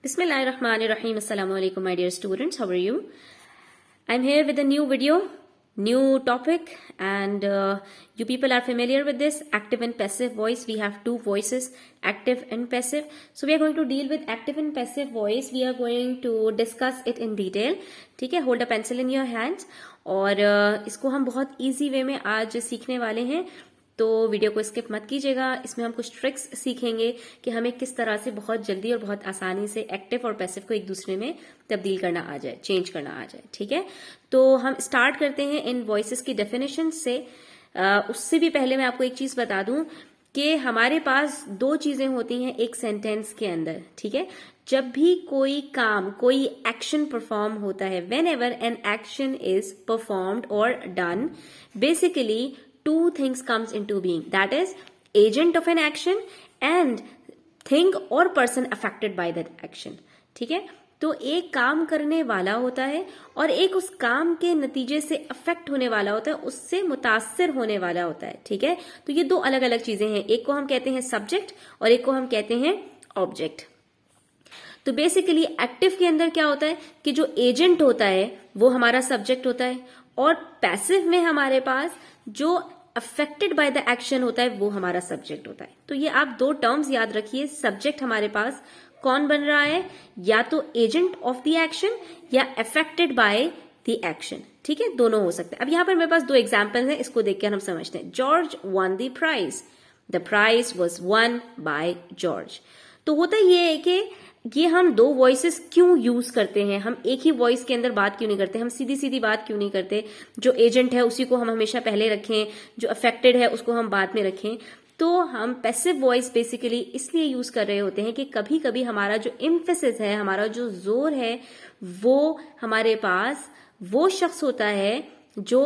Bismillahirrahmanirrahim. Assalamu alaikum, my dear students. How are you? I'm here with a new video, new topic, and you people are familiar with this active and passive voice. We have two voices, active and passive. So we are going to deal with active and passive voice. We are going to discuss it in detail. ठीक है, hold a pencil in your hands. और इसको हम बहुत easy way में आज सीखने वाले हैं, तो वीडियो को स्किप मत कीजिएगा। इसमें हम कुछ ट्रिक्स सीखेंगे कि हमें किस तरह से बहुत जल्दी और बहुत आसानी से एक्टिव और पैसिव को एक दूसरे में तब्दील करना आ जाए, चेंज करना आ जाए। ठीक है, तो हम स्टार्ट करते हैं इन वॉइसेस की डेफिनेशन से। उससे भी पहले मैं आपको एक चीज बता दूं कि हमारे पास दो चीजें होती हैं एक सेंटेंस के अंदर। ठीक है, जब भी कोई काम, कोई एक्शन परफॉर्म होता है, whenever an action is performed और done, basically two things comes into being, that is agent of an action and thing or person affected by that action. ठीक है, तो एक काम करने वाला होता है और एक उस काम के नतीजे से अफेक्ट होने वाला होता है, उससे मुतासिर होने वाला होता है। ठीक है, तो ये दो अलग अलग चीजें हैं, एक को हम कहते हैं सब्जेक्ट और एक को हम कहते हैं ऑब्जेक्ट। तो बेसिकली एक्टिव के अंदर क्या होता है कि जो एजेंट होता है वो हमारा सब्जेक्ट होता है और पैसिव में हमारे पास जो अफेक्टेड बाय द एक्शन होता है वो हमारा सब्जेक्ट होता है। तो ये आप दो टर्म्स याद रखिए, सब्जेक्ट हमारे पास कौन बन रहा है, या तो एजेंट ऑफ द एक्शन या अफेक्टेड बाय द एक्शन। ठीक है, दोनों हो सकते हैं। अब यहां पर मेरे पास दो एग्जाम्पल हैं, इसको देखकर हम समझते हैं। George won the prize, the prize was won by George. तो होता ये है कि ये हम दो वॉइसेस क्यों यूज करते हैं, हम एक ही वॉइस के अंदर बात क्यों नहीं करते, हम सीधी सीधी बात क्यों नहीं करते, जो एजेंट है उसी को हम हमेशा पहले रखें, जो अफेक्टेड है उसको हम बाद में रखें। तो हम पैसिव वॉइस बेसिकली इसलिए यूज कर रहे होते हैं कि कभी कभी हमारा जो एम्फेसिस है, हमारा जो जोर है, वो हमारे पास वो शख्स होता है जो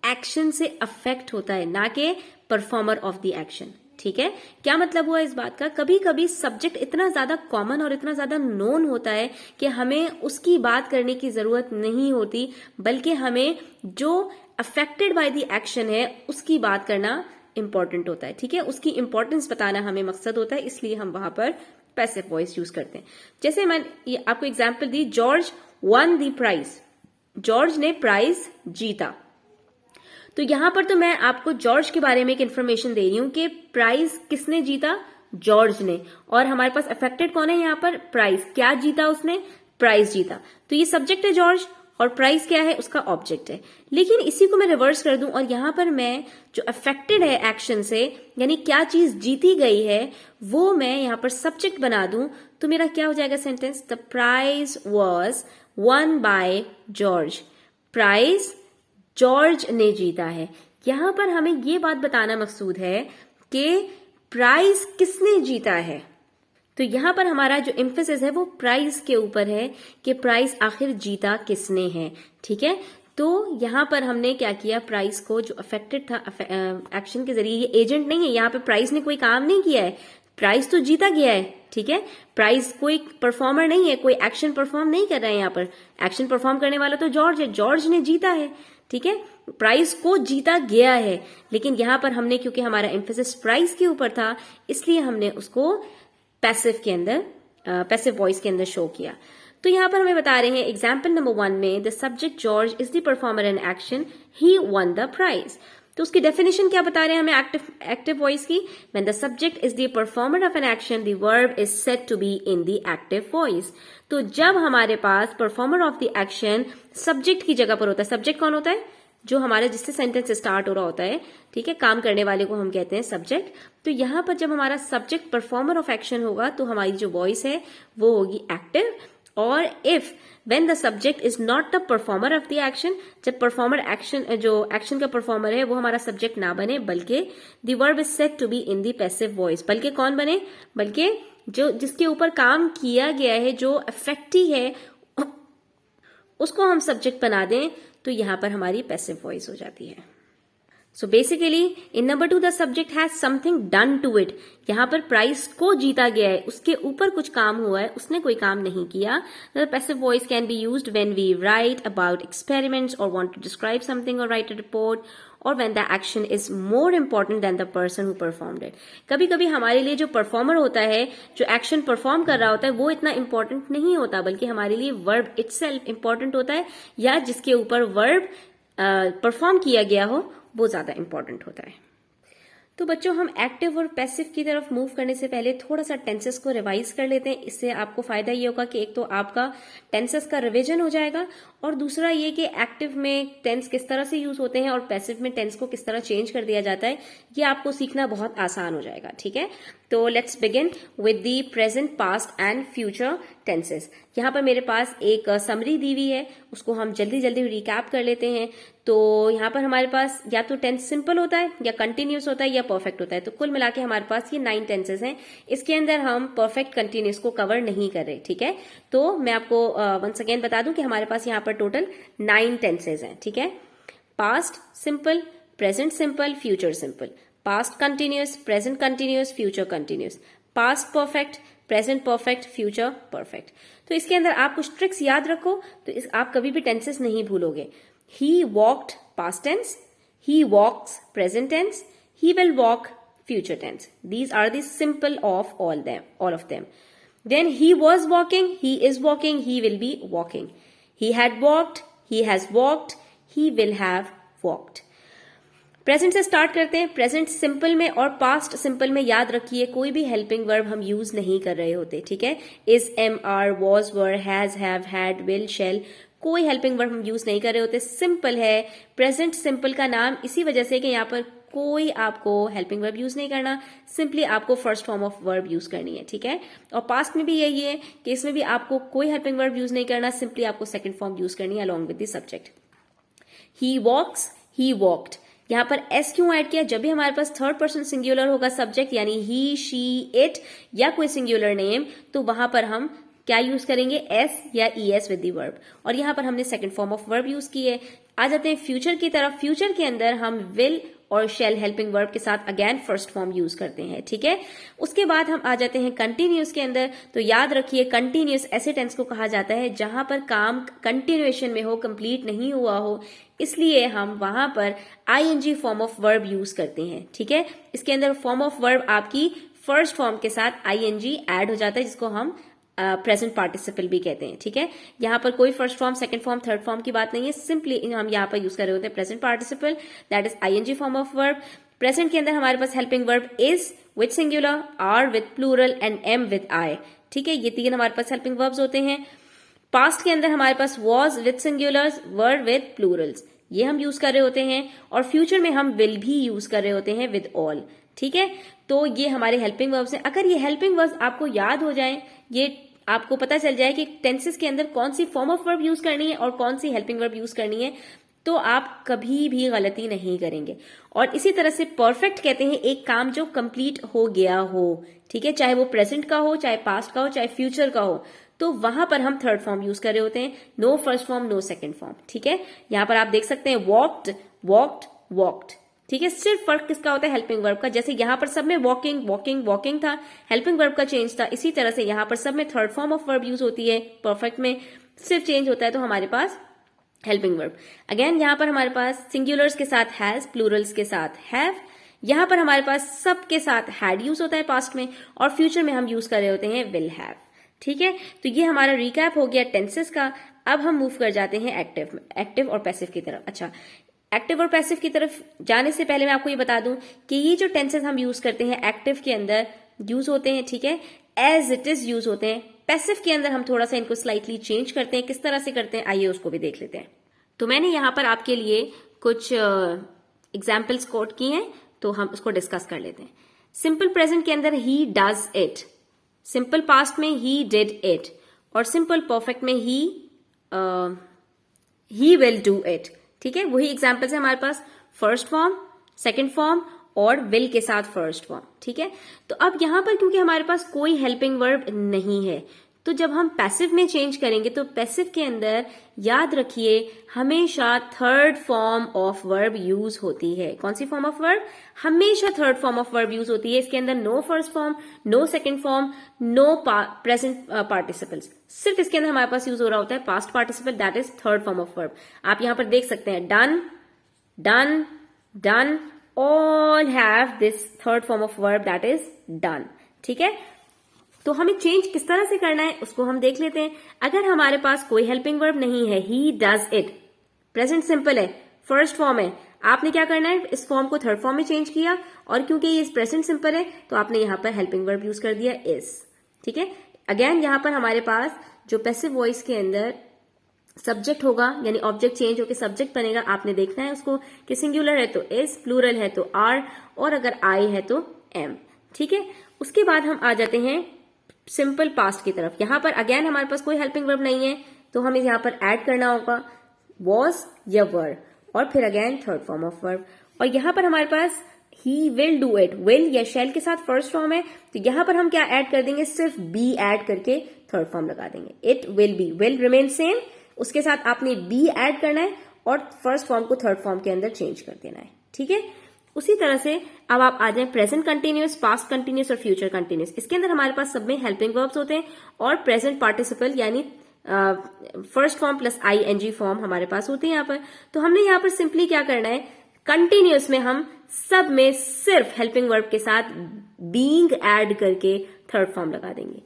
एक्शन से अफेक्ट होता है, ना कि परफॉर्मर ऑफ द एक्शन। ठीक है, क्या मतलब हुआ इस बात का, कभी कभी सब्जेक्ट इतना ज्यादा कॉमन और इतना ज्यादा नोन होता है कि हमें उसकी बात करने की जरूरत नहीं होती, बल्कि हमें जो अफेक्टेड बाय द एक्शन है उसकी बात करना इंपॉर्टेंट होता है। ठीक है, उसकी इंपॉर्टेंस बताना हमें मकसद होता है, इसलिए हम वहां पर पैसिव वॉइस यूज करते हैं। जैसे मैंने आपको एग्जाम्पल दी, George won the prize, George ने प्राइज जीता। तो यहां पर तो मैं आपको जॉर्ज के बारे में एक इन्फॉर्मेशन दे रही हूं कि प्राइज किसने जीता, जॉर्ज ने, और हमारे पास अफेक्टेड कौन है यहां पर, प्राइज। क्या जीता उसने, प्राइज जीता। तो ये सब्जेक्ट है जॉर्ज और प्राइज क्या है, उसका ऑब्जेक्ट है। लेकिन इसी को मैं रिवर्स कर दूं और यहां पर मैं जो अफेक्टेड है एक्शन से, यानी क्या चीज जीती गई है, वो मैं यहां पर सब्जेक्ट बना दूं, तो मेरा क्या हो जाएगा sentence, the prize was won by George, prize George ने जीता है। यहां पर हमें यह बात बताना मकसूद है कि प्राइज किसने जीता है। तो यहां पर हमारा जो एम्फेसिस है वो प्राइज के ऊपर है कि प्राइज आखिर जीता किसने है। ठीक है, तो यहां पर हमने क्या किया, प्राइज को जो अफेक्टेड था एक्शन के जरिए, ये एजेंट नहीं है, यहां पर प्राइज ने कोई काम नहीं किया है, प्राइज तो जीता गया है। ठीक है, प्राइज कोई परफॉर्मर नहीं है, कोई एक्शन परफॉर्म नहीं कर रहा है, यहां पर एक्शन परफॉर्म करने वाला तो जॉर्ज है, जॉर्ज ने जीता है। ठीक है, प्राइज को जीता गया है, लेकिन यहां पर हमने, क्योंकि हमारा एम्फेसिस प्राइज के ऊपर था, इसलिए हमने उसको पैसिव के अंदर, पैसिव वॉइस के अंदर शो किया। तो यहां पर हमें बता रहे हैं एग्जाम्पल नंबर 1 में, the subject George is the performer in action, he won the prize. तो उसकी डेफिनेशन क्या बता रहे हैं हमें एक्टिव वॉइस की, when the subject is the performer of an action, the verb is said to be in the active voice. तो जब हमारे पास performer of the action subject की जगह पर होता है, सब्जेक्ट कौन होता है, जो हमारे जिससे सेंटेंस स्टार्ट हो रहा होता है, ठीक है, काम करने वाले को हम कहते हैं सब्जेक्ट। तो यहां पर जब हमारा सब्जेक्ट परफॉर्मर ऑफ एक्शन होगा तो हमारी जो वॉइस है वो होगी एक्टिव। और if when the subject is not the performer of the action, जब परफॉर्मर एक्शन, जो एक्शन का परफॉर्मर है वो हमारा सब्जेक्ट ना बने, बल्कि the verb is said to be in the passive voice, बल्कि कौन बने, बल्कि जो जिसके ऊपर काम किया गया है, जो अफेक्टी है, उसको हम सब्जेक्ट बना दें, तो यहां पर हमारी पैसिव वॉइस हो जाती है। So basically in number 2 the subject has something done to it, यहां पर प्राइज को जीता गया है, उसके ऊपर कुछ काम हुआ है, उसने कोई काम नहीं किया। The passive voice can be used when we write about experiments और वांट टू डिस्क्राइब समथिंग और राइट अ रिपोर्ट, और when the action is more important than the person who performed it. कभी कभी हमारे लिए जो परफॉर्मर होता है, जो एक्शन परफॉर्म कर रहा होता है, वो इतना इंपॉर्टेंट नहीं होता, बल्कि हमारे लिए वर्ब इटसेल्फ इंपॉर्टेंट होता है, या जिसके ऊपर वर्ब परफॉर्म किया गया हो वो ज्यादा इंपॉर्टेंट होता है। तो बच्चों, हम एक्टिव और पैसिव की तरफ मूव करने से पहले थोड़ा सा टेंसेस को रिवाइज कर लेते हैं। इससे आपको फायदा ये होगा कि एक तो आपका टेंसेस का रिवीजन हो जाएगा, और दूसरा ये कि एक्टिव में टेंस किस तरह से यूज होते हैं और पैसिव में टेंस को किस तरह चेंज कर दिया जाता है, ये आपको सीखना बहुत आसान हो जाएगा। ठीक है, तो let's begin with the present, past and future tenses. यहाँ पर मेरे पास एक समरी दी हुई है, उसको हम जल्दी जल्दी रिकैप कर लेते हैं। तो यहाँ पर हमारे पास या तो टेंस सिंपल होता है, या कंटिन्यूस होता है, या परफेक्ट होता है। तो कुल मिला के हमारे पास ये 9 टेंसेस हैं। इसके अंदर हम परफेक्ट कंटिन्यूस को कवर नहीं कर रहे। ठीक है, तो मैं आपको वंस अगेन बता दूं कि हमारे पास यहाँ पर टोटल 9 टेंसेस हैं। ठीक है, past simple, present simple, future simple, past continuous, present continuous, future continuous, past perfect, present perfect, future perfect. तो इसके अंदर आप कुछ ट्रिक्स याद रखो, तो आप कभी भी टेंसेस नहीं भूलोगे। He walked past tense, he walks present tense, he will walk future tense. These are the simple of all of them. Then he was walking, he is walking, he will be walking. He had walked, he has walked, he will have walked. Present से start करते हैं। Present simple में और past simple में याद रखिए कोई भी हेल्पिंग वर्ब हम यूज नहीं कर रहे होते। ठीक है, is, am, are, was, were, has, have, had, will, shall, कोई हेल्पिंग वर्ब हम यूज नहीं कर रहे होते। सिंपल है। प्रेजेंट सिंपल का नाम इसी वजह से कि यहाँ पर कोई आपको हेल्पिंग वर्ब यूज नहीं करना, सिंपली आपको first form of verb use करनी है। ठीक है, और पास्ट में भी यही है कि इसमें भी आपको कोई हेल्पिंग वर्ब यूज नहीं करना, सिंपली आपको सेकंड फॉर्म यूज करनी है along with the subject. He walks, he walked. यहाँ पर एस क्यों ऐड किया? जब भी हमारे पास थर्ड पर्सन सिंगुलर होगा सब्जेक्ट, यानी ही, शी, इट या कोई सिंगुलर नेम, तो वहां पर हम क्या यूज करेंगे? एस या E S with the verb. और यहां पर हमने second form of verb use की है। आ जाते हैं फ्यूचर की तरफ। फ्यूचर के अंदर हम विल और शेल हेल्पिंग वर्ब के साथ अगेन फर्स्ट फॉर्म यूज करते हैं। ठीक है, उसके बाद हम आ जाते हैं कंटिन्यूस के अंदर। तो याद रखिए कंटिन्यूस ऐसे टेंस को कहा जाता है जहां पर काम कंटिन्यूएशन में हो, कंप्लीट नहीं हुआ हो, इसलिए हम वहां पर ING form of verb use करते हैं। ठीक है, इसके अंदर फॉर्म ऑफ वर्ब आपकी फर्स्ट फॉर्म के साथ आईएनजी ऐड हो जाता है, जिसको हम प्रेजेंट पार्टिसिपल भी कहते हैं। ठीक है, यहाँ पर कोई first form, second form, third form की बात नहीं है, सिंपली हम यहाँ पर यूज कर रहे होते हैं present participle, that is ING form of verb. Present के अंदर हमारे पास helping verb is with singular, are with plural and am with I. ठीक है, ये 3 हमारे पास हेल्पिंग वर्ब्स होते हैं। पास्ट के अंदर हमारे पास was with singulars, were with plurals, ये हम यूज कर रहे होते हैं। और फ्यूचर में हम विल भी यूज कर रहे होते हैं विद ऑल। ठीक है, तो ये हमारे हेल्पिंग वर्ब्स हैं। अगर ये हेल्पिंग वर्ब्स आपको याद हो जाए, ये आपको पता चल जाए कि टेंसेस के अंदर कौन सी फॉर्म ऑफ वर्ब यूज करनी है और कौन सी हेल्पिंग वर्ब यूज करनी है, तो आप कभी भी गलती नहीं करेंगे। और इसी तरह से परफेक्ट कहते हैं एक काम जो कंप्लीट हो गया हो। ठीक है, चाहे वो प्रेजेंट का हो, चाहे पास्ट का हो, चाहे फ्यूचर का हो, तो वहां पर हम थर्ड फॉर्म यूज कर रहे होते हैं। No first form, no second form. ठीक है, यहां पर आप देख सकते हैं वॉक्ड, वॉक्ड, वॉक्ड। ठीक है, सिर्फ फर्क किसका होता है? हेल्पिंग वर्ब का। जैसे यहां पर सब में वॉकिंग, वॉकिंग, वॉकिंग था, हेल्पिंग वर्ब का चेंज था, इसी तरह से यहां पर सब में third form of verb use होती है, परफेक्ट में सिर्फ चेंज होता है तो हमारे पास हेल्पिंग वर्ब। अगेन यहां पर हमारे पास सिंगुलर्स के साथ हैज, प्लूरल्स के साथ हैव। यहां पर हमारे पास सब के साथ हैड यूज होता है पास्ट में, और फ्यूचर में हम यूज कर रहे होते हैं विल हैव। ठीक है, तो ये हमारा रिकैप हो गया टेंसेस का। अब हम मूव कर जाते हैं एक्टिव और पैसिव की तरफ। अच्छा, एक्टिव और पैसिव की तरफ जाने से पहले मैं आपको ये बता दूं कि ये जो टेंसेस हम यूज करते हैं एक्टिव के अंदर यूज होते हैं, ठीक है, एज इट इज यूज होते हैं। पैसिव के अंदर हम थोड़ा सा इनको स्लाइटली चेंज करते हैं। किस तरह से करते हैं आइए उसको भी देख लेते हैं। तो मैंने यहां पर आपके लिए कुछ एग्जाम्पल्स कोट की हैं, तो हम उसको डिस्कस कर लेते हैं। सिंपल प्रेजेंट के अंदर he does it, simple past में ही डिड इट, और सिंपल परफेक्ट में ही विल डू इट। ठीक है, वही एग्जाम्पल्स है हमारे पास, फर्स्ट फॉर्म, सेकंड फॉर्म और विल के साथ फर्स्ट फॉर्म। ठीक है, तो अब यहां पर क्योंकि हमारे पास कोई हेल्पिंग वर्ब नहीं है, तो जब हम पैसिव में चेंज करेंगे तो पैसिव के अंदर याद रखिए हमेशा third form of verb use होती है। कौन सी फॉर्म ऑफ वर्ब? हमेशा third form of verb use होती है। इसके अंदर no first form, no second form, no present participles, सिर्फ इसके अंदर हमारे पास यूज हो रहा होता है past participle, that is third form of verb. आप यहां पर देख सकते हैं done, done, done, all have this third form of verb that is done. ठीक है, तो हमें चेंज किस तरह से करना है उसको हम देख लेते हैं. अगर हमारे पास कोई हेल्पिंग वर्ब नहीं है, he does it, present simple है, फर्स्ट फॉर्म है, आपने क्या करना है, इस फॉर्म को थर्ड फॉर्म में चेंज किया, और क्योंकि ये प्रेजेंट सिंपल है तो आपने यहां पर हेल्पिंग वर्ब यूज कर दिया इज. ठीक है, अगेन यहां पर हमारे पास जो पैसिव वॉइस के अंदर सब्जेक्ट होगा, यानी ऑब्जेक्ट चेंज होकर सब्जेक्ट बनेगा, आपने देखना है उसको कि सिंगुलर है तो इज, प्लूरल है तो आर, और अगर आई है तो एम. ठीक है, उसके बाद हम आ जाते हैं सिंपल पास्ट की तरफ. यहां पर अगेन हमारे पास कोई हेल्पिंग वर्ब नहीं है तो हमें यहां पर ऐड करना होगा वॉज या वर, और फिर again third form of verb. और यहां पर हमारे पास he will do it, will या शैल के साथ फर्स्ट फॉर्म है, तो यहां पर हम क्या ऐड कर देंगे, सिर्फ बी ऐड करके थर्ड फॉर्म लगा देंगे. It will B, will remain same, उसके साथ आपने बी ऐड करना है और फर्स्ट फॉर्म को थर्ड फॉर्म के अंदर चेंज कर देना है. ठीक है, उसी तरह से अब आप आ जाए प्रेजेंट कंटिन्यूअस, पास्ट कंटिन्यूअस और फ्यूचर कंटिन्यूअस. इसके अंदर हमारे पास सब में हेल्पिंग वर्ब्स होते हैं और प्रेजेंट पार्टिसिपल यानी first form plus ING form हमारे पास होते हैं यहाँ पर. तो हमने यहाँ पर सिंपली क्या करना है, कंटिन्यूअस में हम सब में सिर्फ हेल्पिंग वर्ब के साथ बीइंग ऐड करके थर्ड फॉर्म लगा देंगे.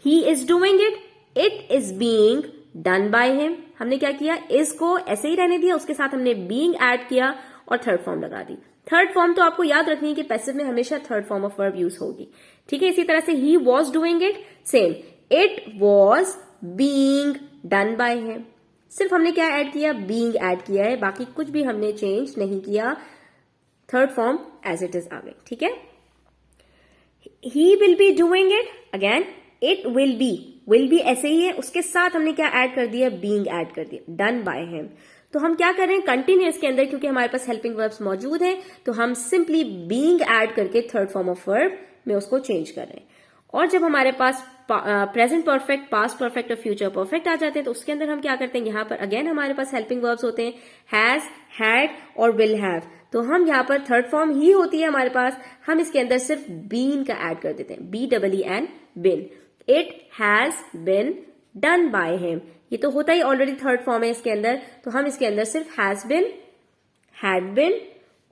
He is doing it, it is being done by him. हमने क्या किया, इज को ऐसे ही रहने दिया, उसके साथ हमने बीइंग ऐड किया और थर्ड फॉर्म लगा दी. थर्ड फॉर्म तो आपको याद रखनी है कि पैसिव में हमेशा third form of verb use होगी. ठीक है, इसी तरह से he was doing it, same, it was being done by him. सिर्फ हमने क्या ऐड किया, बीइंग ऐड किया है, बाकी कुछ भी हमने चेंज नहीं किया. Third form as it is आ गई. ठीक है, he will be doing it, again it will be ऐसे ही है, उसके साथ हमने क्या ऐड कर दिया, बीइंग ऐड कर दिया, डन बाय हिम. तो हम क्या कर रहे हैं, कंटिन्यूअस के अंदर क्योंकि हमारे पास हेल्पिंग वर्ब्स मौजूद हैं तो हम सिंपली बीइंग ऐड करके थर्ड फॉर्म ऑफ वर्ब में उसको चेंज कर रहे हैं. और जब हमारे पास प्रेजेंट परफेक्ट, पास्ट परफेक्ट और फ्यूचर परफेक्ट आ जाते हैं तो उसके अंदर हम क्या करते हैं, यहाँ पर अगेन हमारे पास हेल्पिंग वर्ब्स होते हैं हैज, हैड और विल हैव. तो हम यहाँ पर थर्ड फॉर्म ही होती है हमारे पास, हम इसके अंदर सिर्फ बीन का ऐड कर देते हैं, BEEN, been. It has been done by him, ये तो होता ही ऑलरेडी थर्ड फॉर्म है इसके अंदर, तो हम इसके अंदर सिर्फ हैज बिन, हैड बिन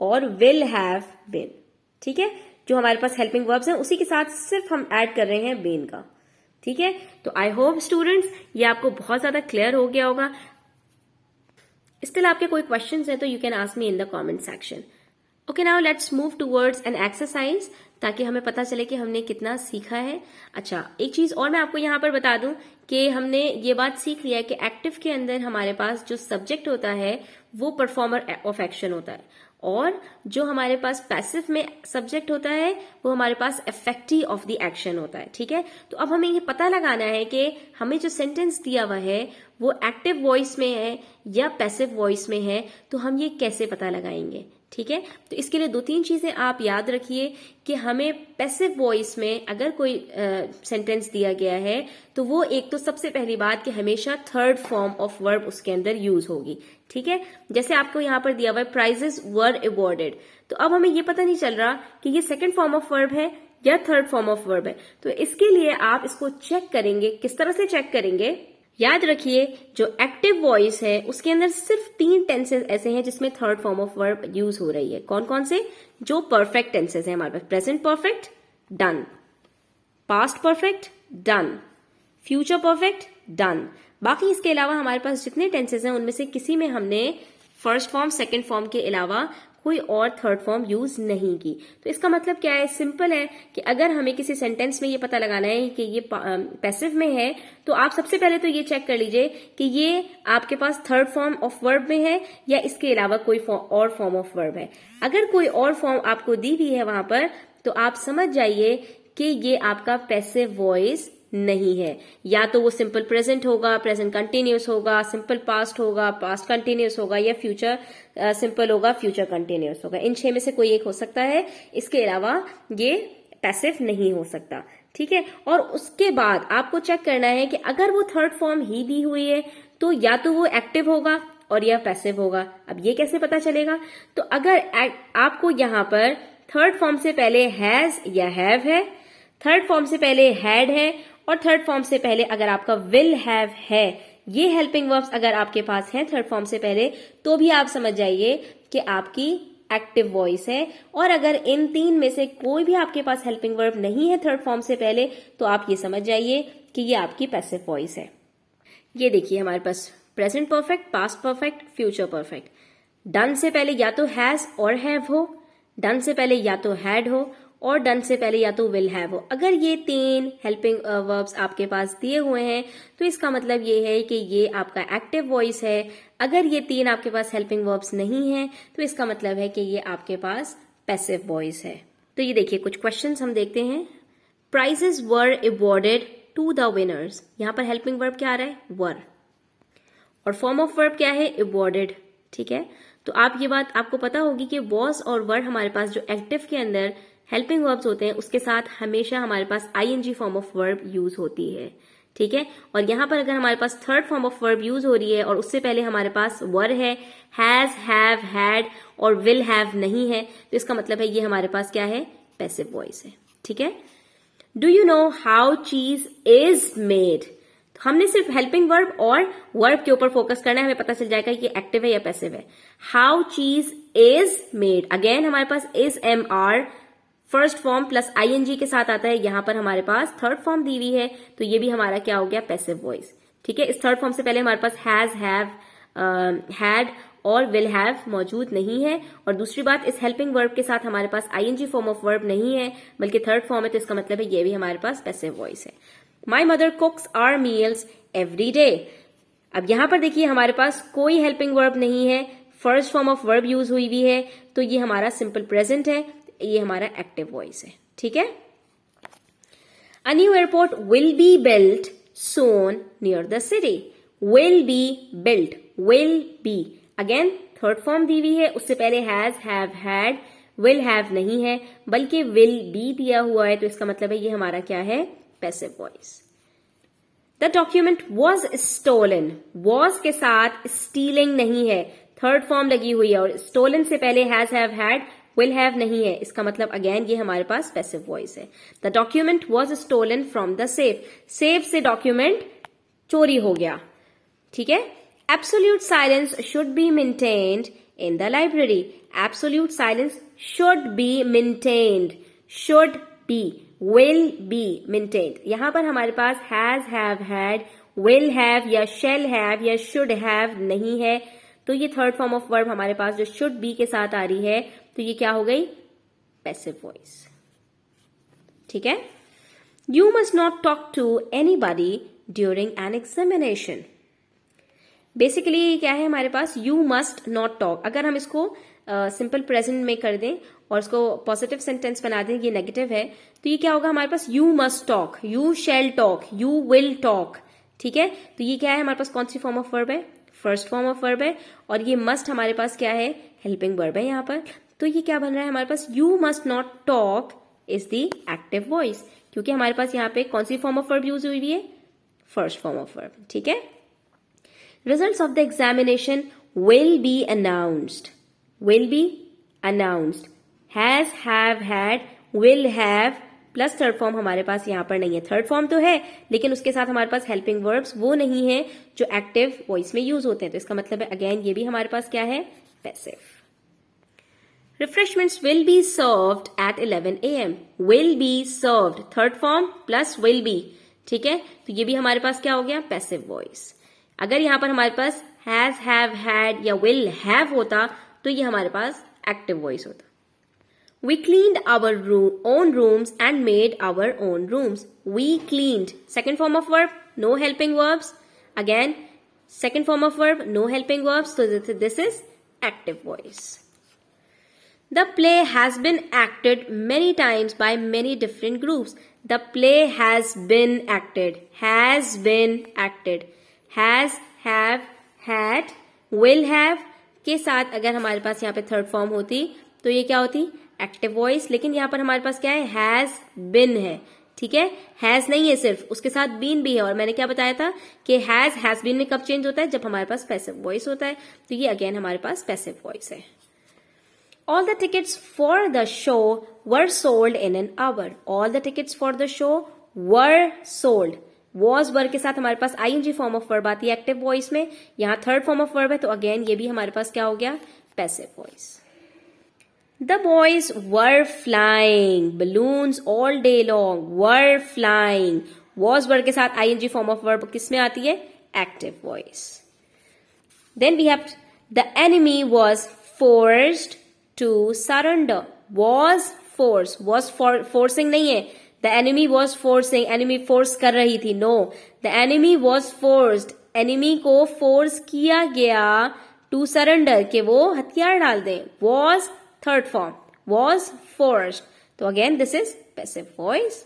और विल हैव बिन. ठीक है, जो हमारे पास हेल्पिंग वर्ब्स हैं उसी के साथ सिर्फ हम ऐड कर रहे हैं बीन का. ठीक है, तो आई होप स्टूडेंट्स ये आपको बहुत ज्यादा क्लियर हो गया होगा. स्टिल आपके कोई क्वेश्चंस है तो you can ask me in the comment section. Okay, now let's move towards an exercise ताकि हमें पता चले कि हमने कितना सीखा है. अच्छा, एक चीज और मैं आपको यहाँ पर बता दूं कि हमने ये बात सीख लिया है कि एक्टिव के अंदर हमारे पास जो सब्जेक्ट होता है वो परफॉर्मर ऑफ एक्शन होता है, और जो हमारे पास पैसिव में सब्जेक्ट होता है वो हमारे पास इफेक्टी ऑफ द एक्शन होता है. ठीक है, तो अब हमें ये पता लगाना है कि हमें जो सेंटेंस दिया हुआ है वो एक्टिव वॉइस में है या पैसिव वॉइस में है, तो हम ये कैसे पता लगाएंगे. ठीक है, तो इसके लिए 2-3 चीजें आप याद रखिए कि हमें पैसिव वॉइस में अगर कोई सेंटेंस दिया गया है तो वो एक तो सबसे पहली बात कि हमेशा थर्ड फॉर्म ऑफ वर्ब उसके अंदर यूज होगी. ठीक है, जैसे आपको यहाँ पर दिया हुआ है प्राइजेस वर अवॉर्डेड, तो अब हमें ये पता नहीं चल रहा कि ये सेकंड फॉर्म ऑफ वर्ब है या थर्ड फॉर्म ऑफ वर्ब है. तो इसके लिए आप इसको चेक करेंगे. किस तरह से चेक करेंगे, याद रखिए जो एक्टिव वॉइस है उसके अंदर सिर्फ 3 टेंसेस ऐसे हैं जिसमें third form of verb use हो रही है. कौन कौन से, जो परफेक्ट टेंसेस हैं हमारे पास, present perfect done, past perfect done, future perfect done. बाकी इसके अलावा हमारे पास जितने टेंसेस हैं उनमें से किसी में हमने फर्स्ट फॉर्म, सेकंड फॉर्म के अलावा कोई और थर्ड फॉर्म यूज नहीं की. तो इसका मतलब क्या है, सिंपल है कि अगर हमें किसी सेंटेंस में ये पता लगाना है कि ये पैसिव में है तो आप सबसे पहले तो ये चेक कर लीजिए कि ये आपके पास थर्ड फॉर्म ऑफ वर्ब में है या इसके अलावा कोई और फॉर्म ऑफ वर्ब है. अगर कोई और फॉर्म आपको दी हुई है वहां पर तो आप समझ जाइए कि ये आपका पैसिव वॉइस नहीं है. या तो वो सिंपल प्रेजेंट होगा, प्रेजेंट कंटिन्यूअस होगा, सिंपल पास्ट होगा, पास्ट कंटिन्यूअस होगा, या फ्यूचर सिंपल होगा, फ्यूचर कंटिन्यूअस होगा. इन 6 में से कोई एक हो सकता है, इसके अलावा ये पैसिव नहीं हो सकता. ठीक है, और उसके बाद आपको चेक करना है कि अगर वो थर्ड फॉर्म ही दी हुई है तो या तो वो एक्टिव होगा और या पैसिव होगा. अब ये कैसे पता चलेगा, तो अगर आपको यहाँ पर थर्ड फॉर्म से पहले हैज या हैव है, थर्ड फॉर्म से पहले हैड है और थर्ड फॉर्म से पहले अगर आपका विल हैव है, ये हेल्पिंग वर्ब्स अगर आपके पास हैं थर्ड फॉर्म से पहले, तो भी आप समझ जाइए कि आपकी एक्टिव वॉइस है। और अगर इन तीन में से कोई भी आपके पास हेल्पिंग वर्ब नहीं है थर्ड फॉर्म से पहले, तो आप ये समझ जाइए कि ये आपकी पैसिव वॉइस है। ये देखिए हमारे पास present perfect, past perfect, future perfect. Done से पहले या तो हैज और हैव हो, डन से पहले या तो हैड हो, और डन से पहले या तो विल हैव हो। अगर ये तीन हेल्पिंग वर्ब्स आपके पास दिए हुए हैं तो इसका मतलब ये है कि ये आपका एक्टिव वॉइस है। अगर ये तीन आपके पास हेल्पिंग वर्ब्स नहीं है तो इसका मतलब है कि ये आपके पास पैसिव वॉइस है। तो ये देखिए कुछ क्वेश्चंस हम देखते हैं। Prizes were awarded to the winners. यहां पर हेल्पिंग वर्ब क्या आ रहा है? वर। और फॉर्म ऑफ वर्ब क्या है? अवॉर्डेड। ठीक है, तो आप ये बात आपको पता होगी कि वॉज और वर हमारे पास जो एक्टिव के अंदर हेल्पिंग वर्ब्स होते हैं उसके साथ हमेशा हमारे पास ING form of verb use होती है। ठीक है, और यहां पर अगर हमारे पास third form of verb use हो रही है और उससे पहले हमारे पास वर है, हैज, हैव, हैड और विल हैव नहीं है, तो इसका मतलब है ये हमारे पास क्या है? पैसिव वॉइस है। ठीक है, डू यू नो हाउ चीज इज मेड। हमने सिर्फ हेल्पिंग वर्ब और वर्ब के ऊपर फोकस करना है, हमें पता चल जाएगा कि एक्टिव है या पैसिव है। हाउ चीज इज मेड, अगेन हमारे पास is am are first form plus ING के साथ आता है। यहां पर हमारे पास थर्ड फॉर्म दी हुई है, तो ये भी हमारा क्या हो गया? Passive voice. ठीक है, इस थर्ड फॉर्म से पहले हमारे पास हैज, हैव, हैड और विल हैव मौजूद नहीं है। और दूसरी बात, इस हेल्पिंग वर्ब के साथ हमारे पास आईएनजी फॉर्म ऑफ वर्ब नहीं है बल्कि थर्ड फॉर्म है, तो इसका मतलब है ये भी हमारे पास पैसिव वॉइस है। My mother cooks our meals every day. अब यहां पर देखिए हमारे पास कोई हेल्पिंग वर्ब नहीं है, first form of verb use हुई हुई है, तो ये हमारा सिंपल प्रेजेंट है, ये हमारा एक्टिव वॉइस है। ठीक है, a new airport will be built soon near the city. Will be built, will be, again third form दी हुई है, उससे पहले has, have, had, will have नहीं है बल्कि विल बी दिया हुआ है, तो इसका मतलब है ये हमारा क्या है? Passive voice. The document was stolen. Was के साथ स्टीलिंग नहीं है, थर्ड फॉर्म लगी हुई है, और स्टोलन से पहले has, have, had, will have नहीं है, इसका मतलब अगेन ये हमारे पास पैसिव वॉइस है। The document was stolen from the safe. Safe से डॉक्यूमेंट चोरी हो गया। ठीक है, absolute silence should be maintained in the library. Absolute silence should be maintained, should be, will be maintained. यहां पर हमारे पास has, have, had, will have या शैल हैव या शुड हैव नहीं है, तो ये थर्ड फॉर्म ऑफ वर्ब हमारे पास जो शुड बी के साथ आ रही है, तो ये क्या हो गई? Passive voice. ठीक है, you must not talk to anybody during an examination. Basically क्या है हमारे पास? You must not talk. अगर हम इसको सिंपल प्रेजेंट में कर दें और इसको पॉजिटिव सेंटेंस बना दें, ये नेगेटिव है, तो ये क्या होगा हमारे पास? You must talk, you shall talk, you will talk. ठीक है, तो ये क्या है हमारे पास? कौन सी फॉर्म ऑफ वर्ब है? फर्स्ट फॉर्म ऑफ वर्ब है, और ये मस्ट हमारे पास क्या है? हेल्पिंग वर्ब है यहां पर। तो ये क्या बन रहा है हमारे पास? You must not talk is the active voice, क्योंकि हमारे पास यहाँ पे कौन सी फॉर्म ऑफ वर्ब यूज हुई है? First form of verb. ठीक है, results of the examination will be announced. Will be announced, has, have, had, will have plus third form हमारे पास यहां पर नहीं है। थर्ड फॉर्म तो है लेकिन उसके साथ हमारे पास हेल्पिंग वर्ब्स वो नहीं है जो एक्टिव वॉइस में यूज होते हैं, तो इसका मतलब है अगेन ये भी हमारे पास क्या है? Passive. Refreshments will be served at 11 a.m. Will be served, third form plus will be। ठीक है, तो ये भी हमारे पास क्या हो गया? Passive voice. अगर यहां पर हमारे पास हैज, हैव, हैड या will have होता तो ये हमारे पास एक्टिव वॉइस होता। We cleaned our own rooms and made our own rooms. We cleaned, second form of verb, no helping verbs. Again, second form of verb, no helping verbs. So this is active voice. The play has been acted many times by many different groups. The play has been acted. Has been acted. Has, have, had, will have के साथ अगर हमारे पास यहाँ पे third form होती तो ये क्या होती? Active voice. लेकिन यहाँ पर हमारे पास क्या है? हैज बिन है। ठीक है, हैज नहीं है सिर्फ, उसके साथ बीन भी है, और मैंने क्या बताया था कि हैज बीन में कब चेंज होता है? जब हमारे पास पैसिव वॉइस होता है, तो ये अगेन हमारे पास पैसिव वॉइस है। All the tickets for the show were sold in an hour. All the tickets for the show were sold. Was वर के साथ हमारे पास आईएनजी फॉर्म ऑफ वर्ब आती है एक्टिव वॉइस में, यहाँ थर्ड फॉर्म ऑफ वर्ब है, तो अगेन ये भी हमारे पास क्या हो गया? Passive voice. The boys were flying balloons all day long. Were flying. Was verb के साथ ing form of verb किस में आती है? Active voice. Then we have the enemy was forced to surrender. Was force. Was forcing नहीं है. The enemy was forcing. Enemy force कर रही थी. No. The enemy was forced. Enemy को force किया गया to surrender कि वो हथियार डाल दें. Was third form. Was forced. So again this is passive voice.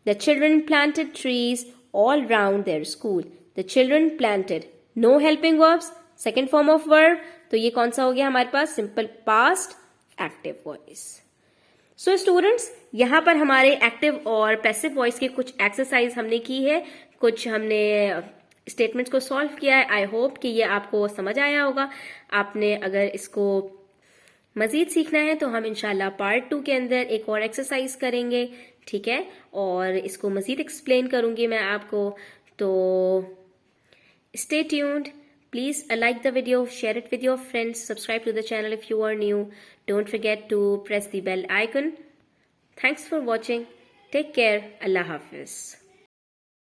The children planted trees all round their school. The children planted. No helping verbs. Second form of verb. तो ये कौन सा हो गया हमारे पास? Simple past active voice. So students, यहाँ पर हमारे एक्टिव और पैसिव वॉइस की कुछ एक्सरसाइज हमने की है, कुछ हमने स्टेटमेंट्स को सॉल्व किया है. आई होप कि ये आपको समझ आया होगा. आपने अगर इसको मजीद सीखना है तो हम इंशाल्लाह पार्ट 2 के अंदर एक और एक्सरसाइज करेंगे, ठीक है, और इसको मजीद एक्सप्लेन करूंगी मैं आपको. तो stay tuned. Please like the video, share it with your friends, subscribe to the channel if you are new. Don't forget to press the bell icon. Thanks for watching. Take care. Allah Hafiz.